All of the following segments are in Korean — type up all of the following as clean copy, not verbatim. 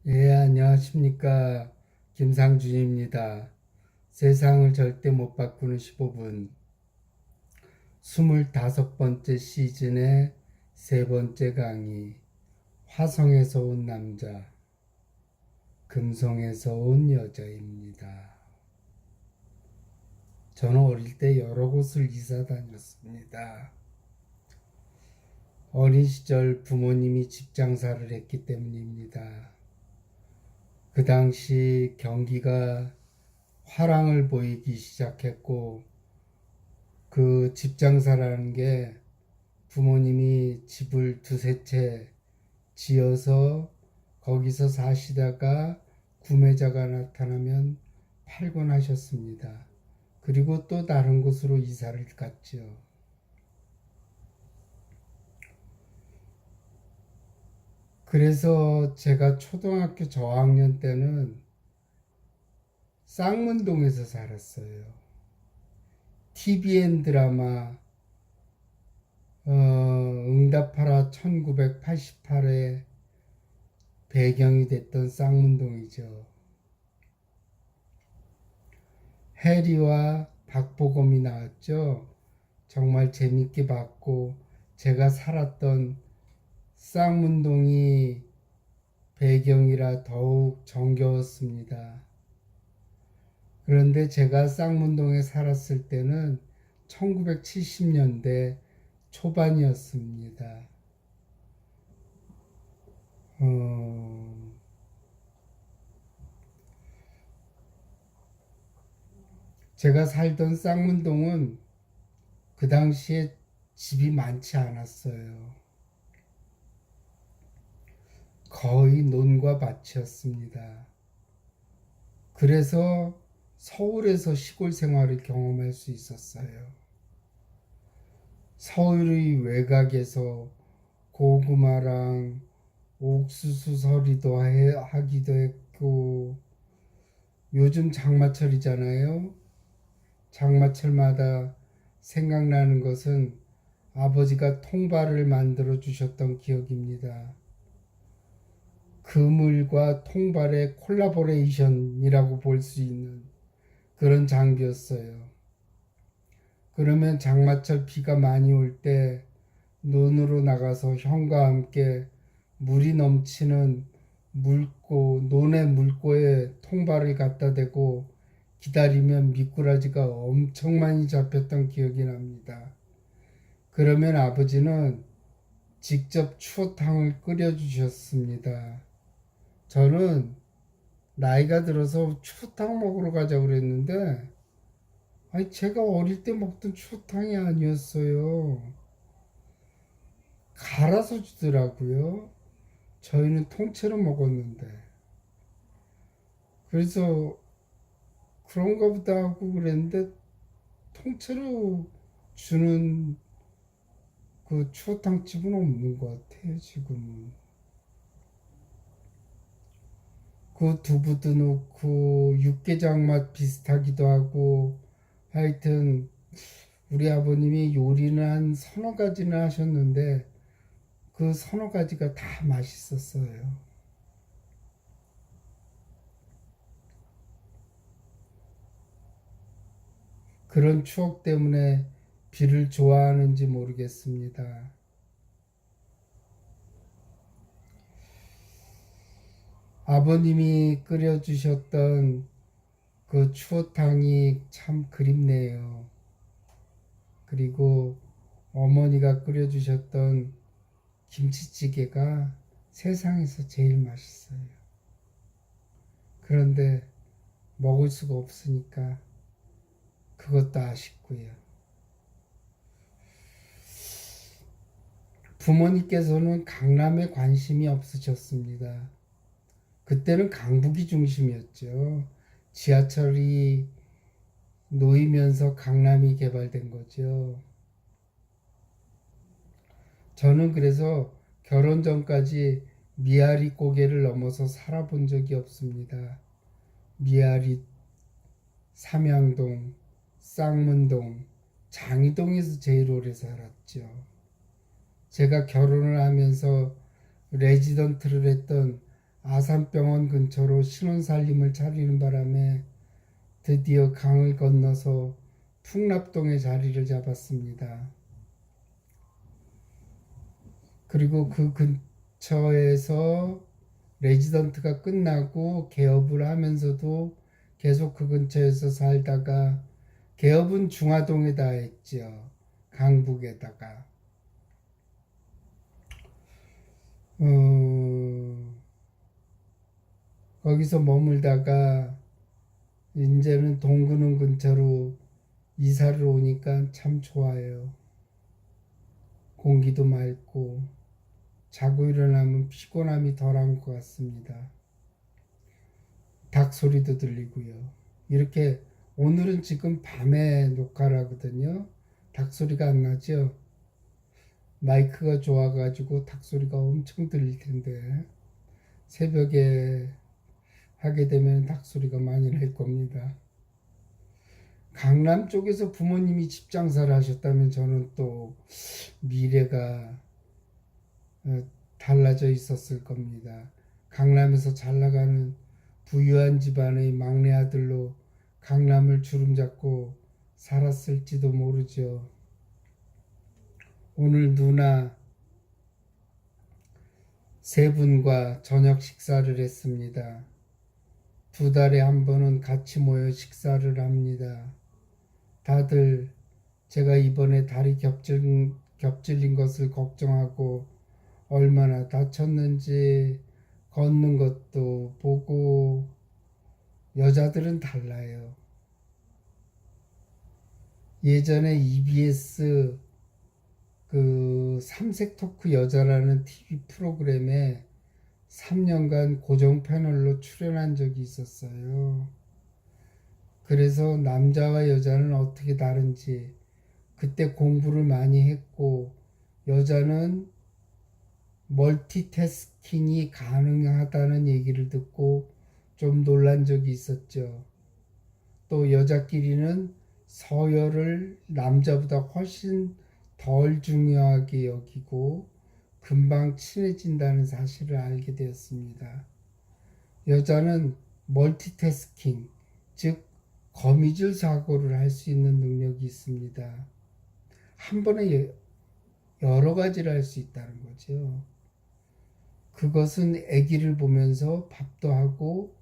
예, 안녕하십니까. 김상준입니다. 세상을 절대 못 바꾸는 15분. 25번째 시즌의 세 번째 강의. 화성에서 온 남자, 금성에서 온 여자입니다. 저는 어릴 때 여러 곳을 이사 다녔습니다. 어린 시절 부모님이 집 장사를 했기 때문입니다. 그 당시 경기가 화랑을 보이기 시작했고, 그 집 장사라는 게 부모님이 집을 두세 채 지어서 거기서 사시다가 구매자가 나타나면 팔곤 하셨습니다. 그리고 또 다른 곳으로 이사를 갔죠. 그래서 제가 초등학교 저학년 때는 쌍문동에서 살았어요. TVN 드라마 응답하라 1988에 배경이 됐던 쌍문동이죠. 해리와 박보검이 나왔죠. 정말 재밌게 봤고 제가 살았던 쌍문동이 배경이라 더욱 정겨웠습니다. 그런데 제가 쌍문동에 살았을 때는 1970년대 초반이었습니다. 제가 살던 쌍문동은 그 당시에 집이 많지 않았어요. 거의 논과 밭이었습니다. 그래서 서울에서 시골 생활을 경험할 수 있었어요. 서울의 외곽에서 고구마랑 옥수수 서리도 하기도 했고, 요즘 장마철이잖아요. 장마철마다 생각나는 것은 아버지가 통발을 만들어 주셨던 기억입니다. 그물과 통발의 콜라보레이션이라고 볼 수 있는 그런 장비였어요. 그러면 장마철 비가 많이 올 때 논으로 나가서 형과 함께 물이 넘치는 논의 물고에 통발을 갖다 대고 기다리면 미꾸라지가 엄청 많이 잡혔던 기억이 납니다. 그러면 아버지는 직접 추어탕을 끓여주셨습니다. 저는 나이가 들어서 추어탕 먹으러 가자고 그랬는데, 아니, 제가 어릴 때 먹던 추어탕이 아니었어요. 갈아서 주더라고요. 저희는 통째로 먹었는데. 그래서 그런가 보다 하고 그랬는데, 통째로 주는 그 추어탕집은 없는 것 같아요, 지금은. 그 두부도 넣고 육개장 맛 비슷하기도 하고, 하여튼 우리 아버님이 요리는 한 서너 가지는 하셨는데 그 서너 가지가 다 맛있었어요. 그런 추억 때문에 비를 좋아하는지 모르겠습니다. 아버님이 끓여주셨던 그 추어탕이 참 그립네요. 그리고 어머니가 끓여주셨던 김치찌개가 세상에서 제일 맛있어요. 그런데 먹을 수가 없으니까 그것도 아쉽고요. 부모님께서는 강남에 관심이 없으셨습니다. 그때는 강북이 중심이었죠. 지하철이 놓이면서 강남이 개발된 거죠. 저는 그래서 결혼 전까지 미아리 고개를 넘어서 살아본 적이 없습니다. 미아리, 삼양동, 쌍문동, 장이동에서 제일 오래 살았죠. 제가 결혼을 하면서 레지던트를 했던 아산병원 근처로 신혼살림을 차리는 바람에 드디어 강을 건너서 풍납동에 자리를 잡았습니다. 그리고 그 근처에서 레지던트가 끝나고 개업을 하면서도 계속 그 근처에서 살다가 개업은 중화동에다 했죠. 강북에다가. 거기서 머물다가 이제는 동근원 근처로 이사를 오니까 참 좋아요. 공기도 맑고 자고 일어나면 피곤함이 덜한 것 같습니다. 닭 소리도 들리고요. 이렇게 오늘은 지금 밤에 녹화를 하거든요. 닭 소리가 안 나죠? 마이크가 좋아가지고 닭 소리가 엄청 들릴 텐데 새벽에 하게 되면 닭 소리가 많이 날 겁니다. 강남 쪽에서 부모님이 집 장사를 하셨다면 저는 또 미래가 달라져 있었을 겁니다. 강남에서 잘 나가는 부유한 집안의 막내 아들로 강남을 주름잡고 살았을지도 모르죠. 오늘 누나 세 분과 저녁 식사를 했습니다. 2달에 한 번은 같이 모여 식사를 합니다. 다들 제가 이번에 다리 겹질린 것을 걱정하고 얼마나 다쳤는지 걷는 것도 보고. 여자들은 달라요. 예전에 EBS 그 삼색 토크 여자라는 TV 프로그램에 3년간 고정 패널로 출연한 적이 있었어요. 그래서 남자와 여자는 어떻게 다른지, 그때 공부를 많이 했고 여자는 멀티태스킹이 가능하다는 얘기를 듣고 좀 놀란 적이 있었죠. 또 여자끼리는 서열을 남자보다 훨씬 덜 중요하게 여기고 금방 친해진다는 사실을 알게 되었습니다. 여자는 멀티태스킹, 즉 거미줄 사고를 할 수 있는 능력이 있습니다. 한 번에 여러 가지를 할 수 있다는 거죠. 그것은 아기를 보면서 밥도 하고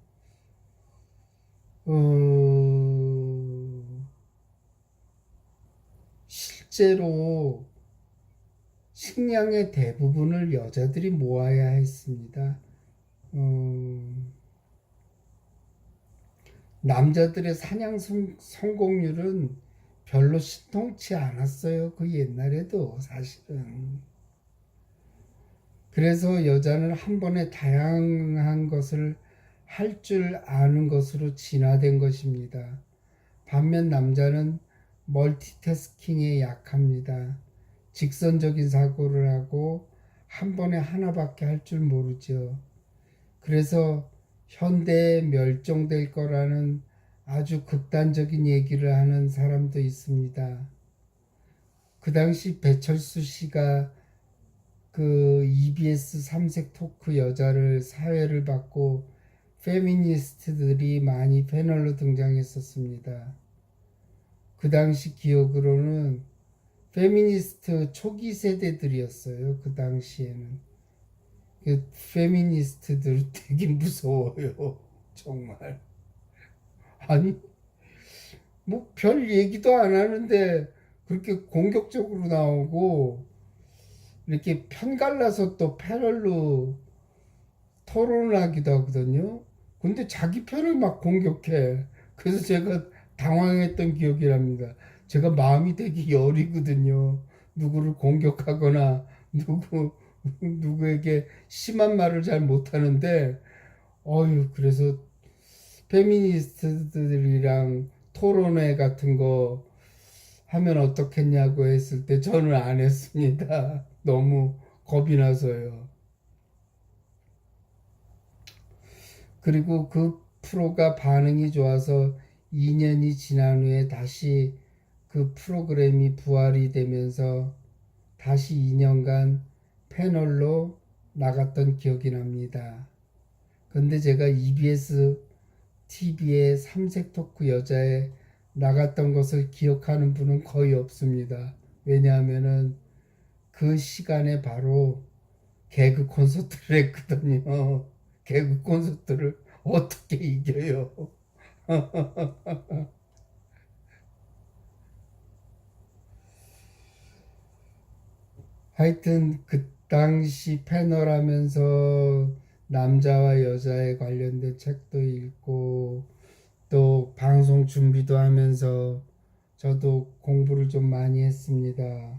실제로 식량의 대부분을 여자들이 모아야 했습니다. 남자들의 사냥 성공률은 별로 신통치 않았어요. 그 옛날에도 사실은. 그래서 여자는 한 번에 다양한 것을 할 줄 아는 것으로 진화된 것입니다. 반면 남자는 멀티태스킹에 약합니다. 직선적인 사고를 하고 한 번에 하나밖에 할 줄 모르죠. 그래서 현대에 멸종될 거라는 아주 극단적인 얘기를 하는 사람도 있습니다. 그 당시 배철수 씨가 그 EBS 삼색 토크 여자를 사회를 받고 페미니스트들이 많이 패널로 등장했었습니다. 그 당시 기억으로는 페미니스트 초기 세대들이었어요. 그 당시에는. 그 페미니스트들 되게 무서워요. 정말. 아니, 뭐 별 얘기도 안 하는데 그렇게 공격적으로 나오고 이렇게 편갈라서 또 패널로 토론을 하기도 하거든요. 근데 자기 편을 막 공격해. 그래서 제가 당황했던 기억이 납니다. 제가 마음이 되게 여리거든요. 누구를 공격하거나 누구에게 심한 말을 잘 못하는데 그래서 페미니스트들이랑 토론회 같은 거 하면 어떻겠냐고 했을 때 저는 안 했습니다. 너무 겁이 나서요. 그리고 그 프로가 반응이 좋아서 2년이 지난 후에 다시 그 프로그램이 부활이 되면서 다시 2년간 패널로 나갔던 기억이 납니다. 근데 제가 EBS TV에 삼색 토크 여자에 나갔던 것을 기억하는 분은 거의 없습니다. 왜냐하면은 그 시간에 바로 개그 콘서트를 했거든요. 개그 콘서트를 어떻게 이겨요? 하여튼 그 당시 패널 하면서 남자와 여자에 관련된 책도 읽고 또 방송 준비도 하면서 저도 공부를 좀 많이 했습니다.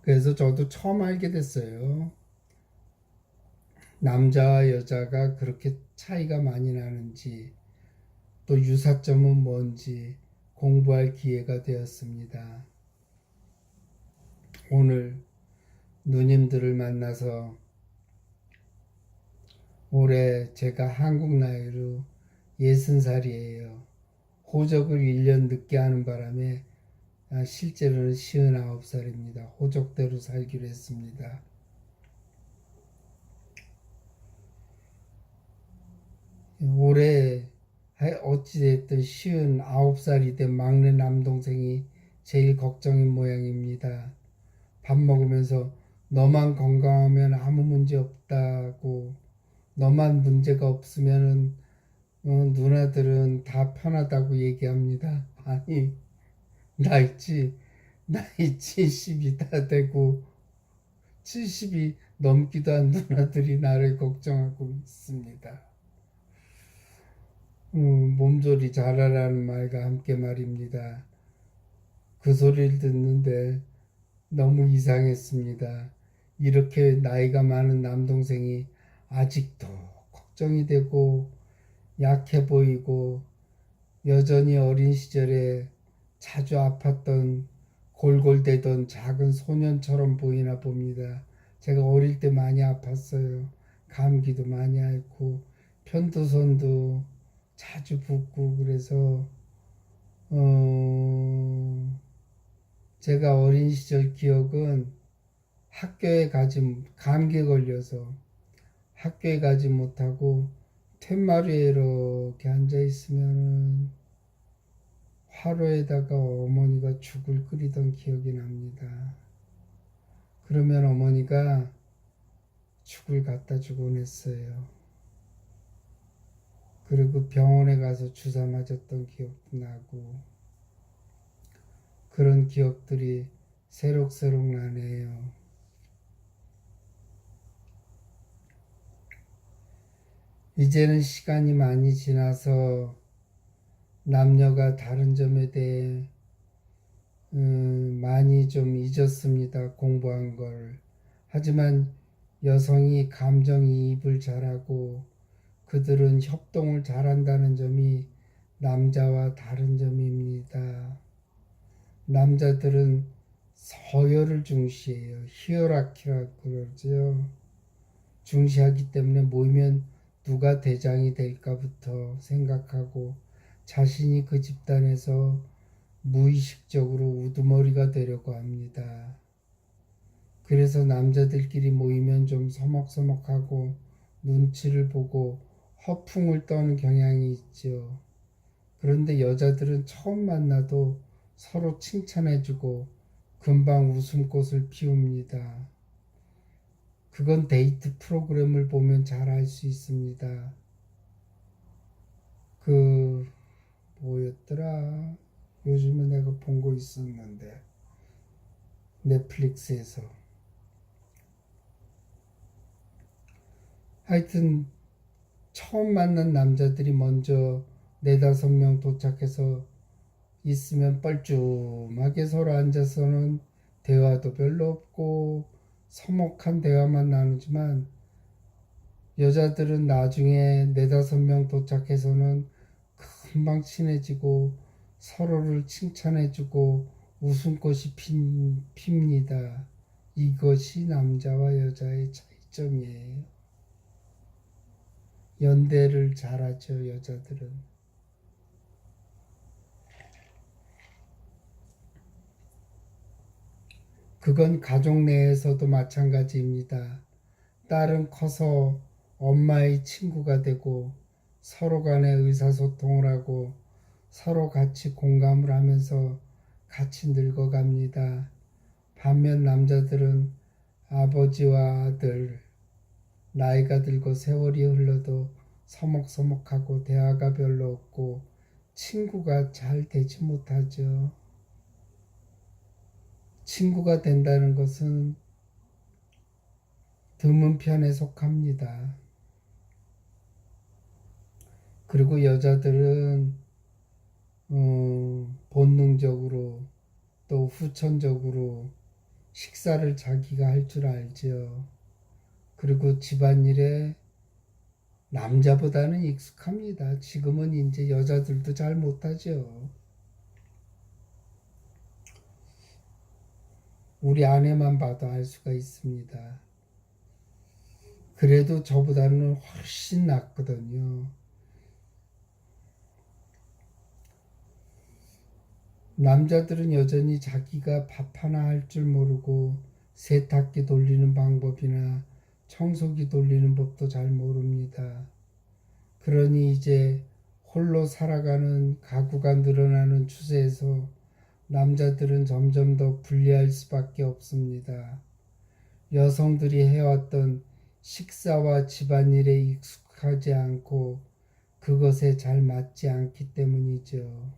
그래서 저도 처음 알게 됐어요. 남자와 여자가 그렇게 차이가 많이 나는지 또 유사점은 뭔지 공부할 기회가 되었습니다. 오늘 누님들을 만나서 올해 제가 한국 나이로 60살이에요. 호적을 1년 늦게 하는 바람에 실제로는 59살입니다. 호적대로 살기로 했습니다. 올해 어찌됐든 59살이 된 막내 남동생이 제일 걱정인 모양입니다. 밥 먹으면서 너만 건강하면 아무 문제 없다고, 너만 문제가 없으면은 누나들은 다 편하다고 얘기합니다. 아니, 나이 70이 다 되고 70이 넘기도 한 누나들이 나를 걱정하고 있습니다. 몸조리 잘하라는 말과 함께 말입니다. 그 소리를 듣는데 너무 이상했습니다. 이렇게 나이가 많은 남동생이 아직도 걱정이 되고 약해 보이고 여전히 어린 시절에 자주 아팠던 골골대던 작은 소년처럼 보이나 봅니다. 제가 어릴 때 많이 아팠어요. 감기도 많이 앓고 편도선도 자주 붓고 그래서 제가 어린 시절 기억은 학교에 가지 감기에 걸려서 학교에 가지 못하고 텐마루에 이렇게 앉아 있으면은 화로에다가 어머니가 죽을 끓이던 기억이 납니다. 그러면 어머니가 죽을 갖다 주곤 했어요. 그리고 병원에 가서 주사 맞았던 기억도 나고 그런 기억들이 새록새록 나네요. 이제는 시간이 많이 지나서 남녀가 다른 점에 대해 많이 좀 잊었습니다. 공부한 걸. 하지만 여성이 감정이입을 잘하고 그들은 협동을 잘한다는 점이 남자와 다른 점입니다. 남자들은 서열을 중시해요. 히어라키라고 그러죠. 중시하기 때문에 모이면 누가 대장이 될까부터 생각하고 자신이 그 집단에서 무의식적으로 우두머리가 되려고 합니다. 그래서 남자들끼리 모이면 좀 서먹서먹하고 눈치를 보고 허풍을 떠는 경향이 있죠. 그런데 여자들은 처음 만나도 서로 칭찬해주고 금방 웃음꽃을 피웁니다. 그건 데이트 프로그램을 보면 잘 알 수 있습니다. 그 뭐였더라? 요즘에 내가 본 거 있었는데 넷플릭스에서 하여튼 처음 만난 남자들이 먼저 네다섯 명 도착해서 있으면 뻘쭘하게 서로 앉아서는 대화도 별로 없고 서먹한 대화만 나누지만 여자들은 나중에 네다섯 명 도착해서는 금방 친해지고 서로를 칭찬해주고 웃음꽃이 핍니다. 이것이 남자와 여자의 차이점이에요. 연대를 잘하죠, 여자들은. 그건 가족 내에서도 마찬가지입니다. 딸은 커서 엄마의 친구가 되고 서로 간에 의사소통을 하고 서로 같이 공감을 하면서 같이 늙어갑니다. 반면 남자들은 아버지와 아들, 나이가 들고 세월이 흘러도 서먹서먹하고 대화가 별로 없고 친구가 잘 되지 못하죠. 친구가 된다는 것은 드문 편에 속합니다. 그리고 여자들은 본능적으로 또 후천적으로 식사를 자기가 할 줄 알지요. 그리고 집안일에 남자보다는 익숙합니다. 지금은 이제 여자들도 잘 못하죠. 우리 아내만 봐도 알 수가 있습니다. 그래도 저보다는 훨씬 낫거든요. 남자들은 여전히 자기가 밥 하나 할 줄 모르고 세탁기 돌리는 방법이나 청소기 돌리는 법도 잘 모릅니다. 그러니 이제 홀로 살아가는 가구가 늘어나는 추세에서 남자들은 점점 더 불리할 수밖에 없습니다. 여성들이 해왔던 식사와 집안일에 익숙하지 않고 그것에 잘 맞지 않기 때문이죠.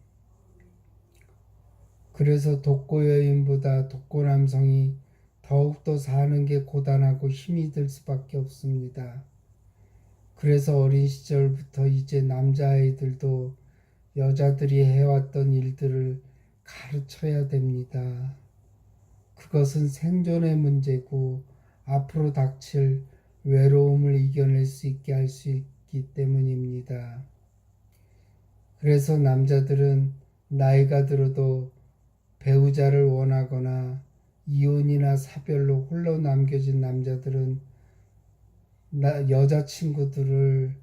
그래서 독고 여인보다 독고 남성이 더욱더 사는 게 고단하고 힘이 들 수밖에 없습니다. 그래서 어린 시절부터 이제 남자아이들도 여자들이 해왔던 일들을 가르쳐야 됩니다. 그것은 생존의 문제고 앞으로 닥칠 외로움을 이겨낼 수 있게 할 수 있기 때문입니다. 그래서 남자들은 나이가 들어도 배우자를 원하거나 이혼이나 사별로 홀로 남겨진 남자들은 여자친구들을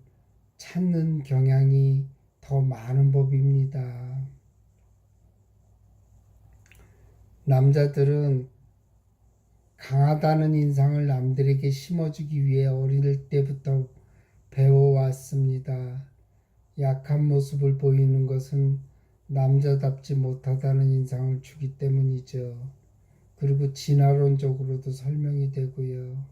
찾는 경향이 더 많은 법입니다. 남자들은 강하다는 인상을 남들에게 심어주기 위해 어릴 때부터 배워왔습니다. 약한 모습을 보이는 것은 남자답지 못하다는 인상을 주기 때문이죠. 그리고 진화론적으로도 설명이 되고요.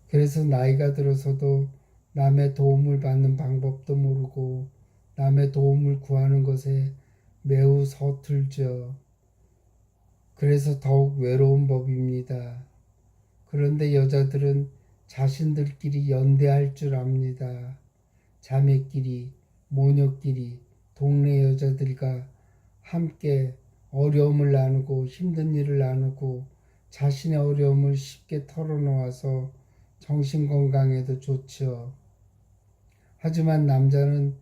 그래서 나이가 들어서도 남의 도움을 받는 방법도 모르고 남의 도움을 구하는 것에 매우 서툴죠. 그래서 더욱 외로운 법입니다. 그런데 여자들은 자신들끼리 연대할 줄 압니다. 자매끼리, 모녀끼리, 동네 여자들과 함께 어려움을 나누고 힘든 일을 나누고 자신의 어려움을 쉽게 털어놓아서 정신건강에도 좋죠. 하지만 남자는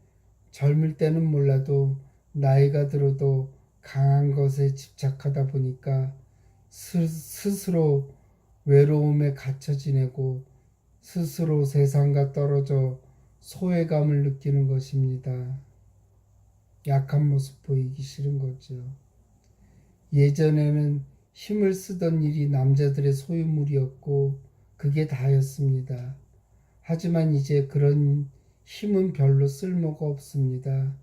젊을 때는 몰라도 나이가 들어도 강한 것에 집착하다 보니까 스스로 외로움에 갇혀 지내고 스스로 세상과 떨어져 소외감을 느끼는 것입니다. 약한 모습 보이기 싫은 거죠. 예전에는 힘을 쓰던 일이 남자들의 소유물이었고 그게 다였습니다. 하지만 이제 그런 힘은 별로 쓸모가 없습니다.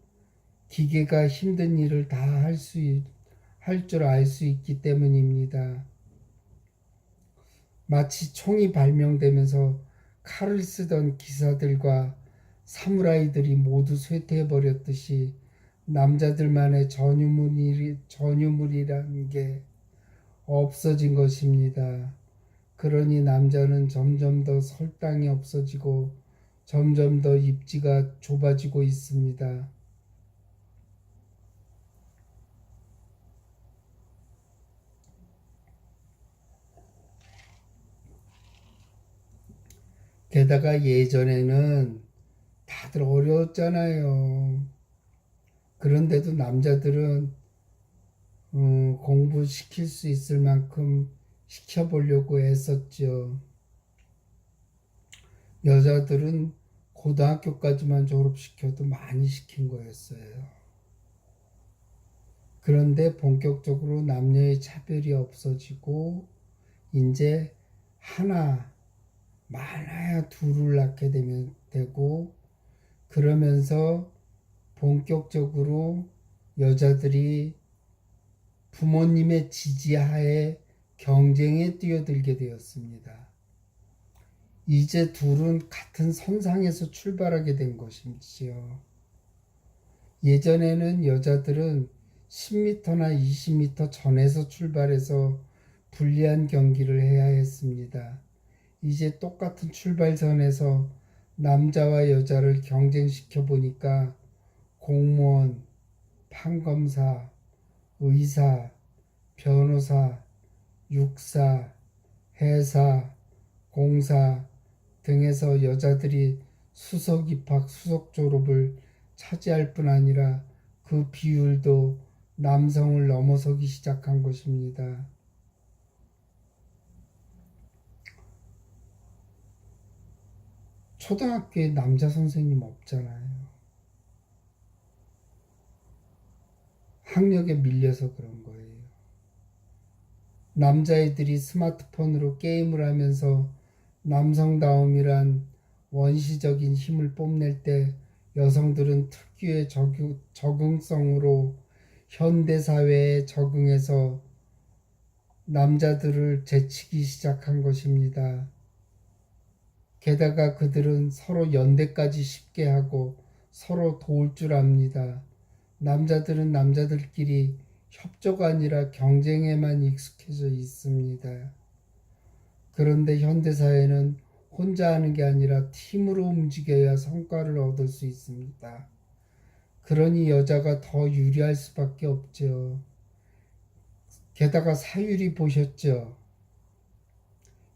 기계가 힘든 일을 다 할 줄 알 수 있기 때문입니다. 마치 총이 발명되면서 칼을 쓰던 기사들과 사무라이들이 모두 쇠퇴해버렸듯이 남자들만의 전유물이라는 게 없어진 것입니다. 그러니 남자는 점점 더 설당이 없어지고 점점 더 입지가 좁아지고 있습니다. 게다가 예전에는 다들 어려웠잖아요. 그런데도 남자들은 공부시킬 수 있을 만큼 시켜보려고 애썼죠. 여자들은 고등학교까지만 졸업시켜도 많이 시킨 거였어요. 그런데 본격적으로 남녀의 차별이 없어지고 이제 하나, 많아야 둘을 낳게 되고, 그러면서 본격적으로 여자들이 부모님의 지지하에 경쟁에 뛰어들게 되었습니다. 이제 둘은 같은 선상에서 출발하게 된 것이지요. 예전에는 여자들은 10m나 20m 전에서 출발해서 불리한 경기를 해야 했습니다. 이제 똑같은 출발선에서 남자와 여자를 경쟁시켜 보니까 공무원, 판검사, 의사, 변호사, 육사, 회사, 공사 등에서 여자들이 수석 입학, 수석 졸업을 차지할 뿐 아니라 그 비율도 남성을 넘어서기 시작한 것입니다. 초등학교에 남자 선생님 없잖아요. 학력에 밀려서 그런 거예요. 남자애들이 스마트폰으로 게임을 하면서 남성다움이란 원시적인 힘을 뽐낼 때 여성들은 특유의 적응성으로 현대사회에 적응해서 남자들을 제치기 시작한 것입니다. 게다가 그들은 서로 연대까지 쉽게 하고 서로 도울 줄 압니다. 남자들은 남자들끼리 협조가 아니라 경쟁에만 익숙해져 있습니다. 그런데 현대사회는 혼자 하는 게 아니라 팀으로 움직여야 성과를 얻을 수 있습니다. 그러니 여자가 더 유리할 수밖에 없죠. 게다가 사유리 보셨죠?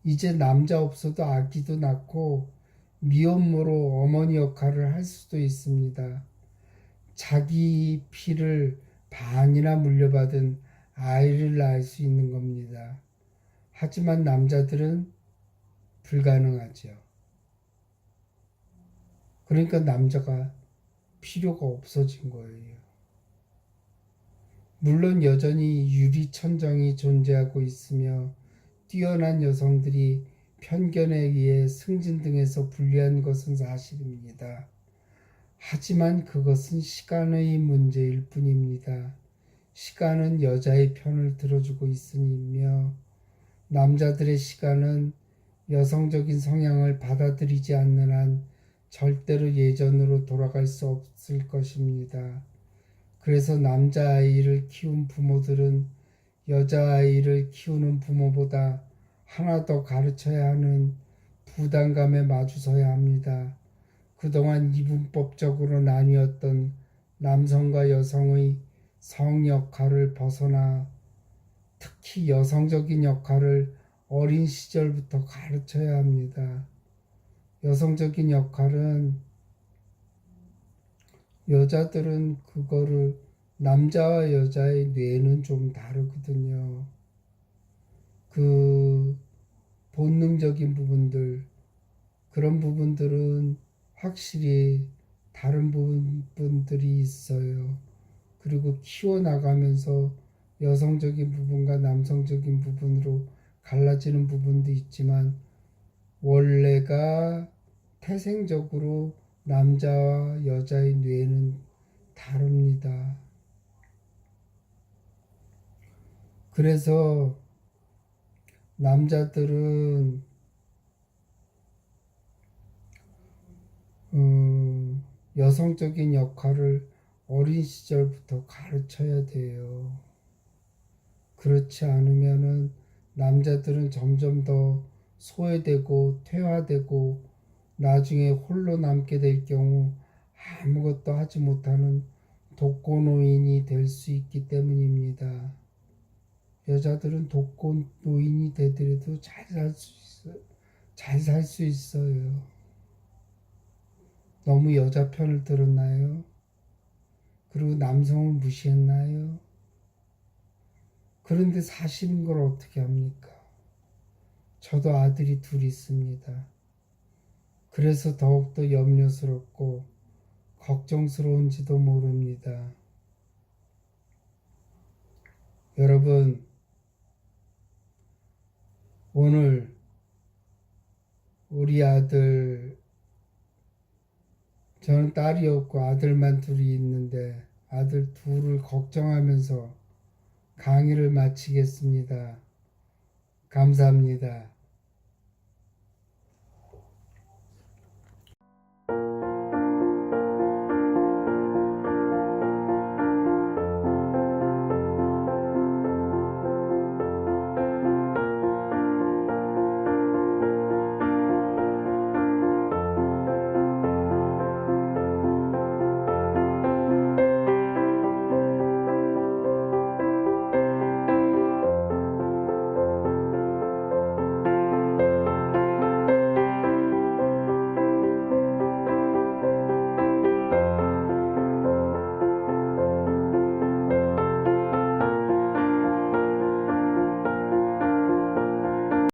이제 남자 없어도 아기도 낳고 미혼모로 어머니 역할을 할 수도 있습니다. 자기 피를 반이나 물려받은 아이를 낳을 수 있는 겁니다. 하지만 남자들은 불가능하죠. 그러니까 남자가 필요가 없어진 거예요. 물론 여전히 유리천정이 존재하고 있으며 뛰어난 여성들이 편견에 의해 승진 등에서 불리한 것은 사실입니다. 하지만 그것은 시간의 문제일 뿐입니다. 시간은 여자의 편을 들어주고 있으며 남자들의 시간은 여성적인 성향을 받아들이지 않는 한 절대로 예전으로 돌아갈 수 없을 것입니다. 그래서 남자아이를 키운 부모들은 여자아이를 키우는 부모보다 하나 더 가르쳐야 하는 부담감에 마주서야 합니다. 그동안 이분법적으로 나뉘었던 남성과 여성의 성 역할을 벗어나 특히 여성적인 역할을 어린 시절부터 가르쳐야 합니다. 여성적인 역할은 여자들은 그거를 남자와 여자의 뇌는 좀 다르거든요. 그 본능적인 부분들, 그런 부분들은 확실히 다른 부분들이 있어요. 그리고 키워나가면서 여성적인 부분과 남성적인 부분으로 갈라지는 부분도 있지만 원래가 태생적으로 남자와 여자의 뇌는 다릅니다. 그래서 남자들은 여성적인 역할을 어린 시절부터 가르쳐야 돼요. 그렇지 않으면은 남자들은 점점 더 소외되고 퇴화되고 나중에 홀로 남게 될 경우 아무것도 하지 못하는 독거노인이 될 수 있기 때문입니다. 여자들은 독거노인이 되더라도 잘 살 수 있어요. 잘 살 수 있어요. 너무 여자 편을 들었나요? 그리고 남성을 무시했나요? 그런데 사실인 걸 어떻게 합니까? 저도 아들이 둘 있습니다. 그래서 더욱더 염려스럽고 걱정스러운지도 모릅니다. 여러분, 오늘 우리 아들, 저는 딸이 없고 아들만 둘이 있는데 아들 둘을 걱정하면서 강의를 마치겠습니다. 감사합니다.